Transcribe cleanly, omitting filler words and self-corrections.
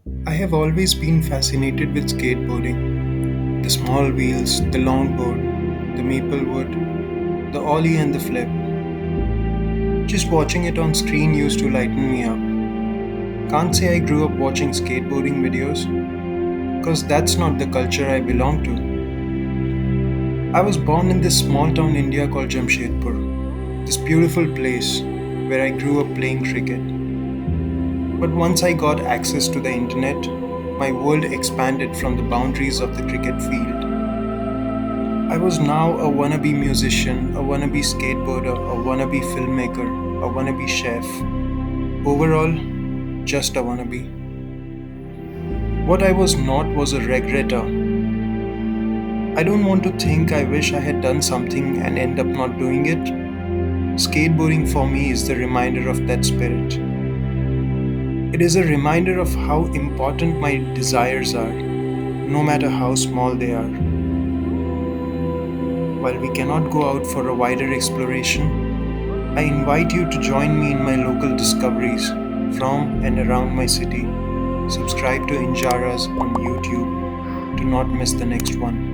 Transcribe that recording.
I have always been fascinated with skateboarding. The small wheels, the longboard, the maple wood, the ollie and the flip. Just watching it on screen used to lighten me up. Can't say I grew up watching skateboarding videos, because that's not the culture I belong to. I was born in this small town India called Jamshedpur, this beautiful place where I grew up playing cricket. But once I got access to the internet, my world expanded from the boundaries of the cricket field. I was now a wannabe musician, a wannabe skateboarder, a wannabe filmmaker, a wannabe chef. Overall, just a wannabe. What I was not was a regretter. I don't want to think I wish I had done something and end up not doing it. Skateboarding for me is the reminder of that spirit. It is a reminder of how important my desires are, no matter how small they are. While we cannot go out for a wider exploration, I invite you to join me in my local discoveries from and around my city. Subscribe to Injaras on YouTube to not miss the next one.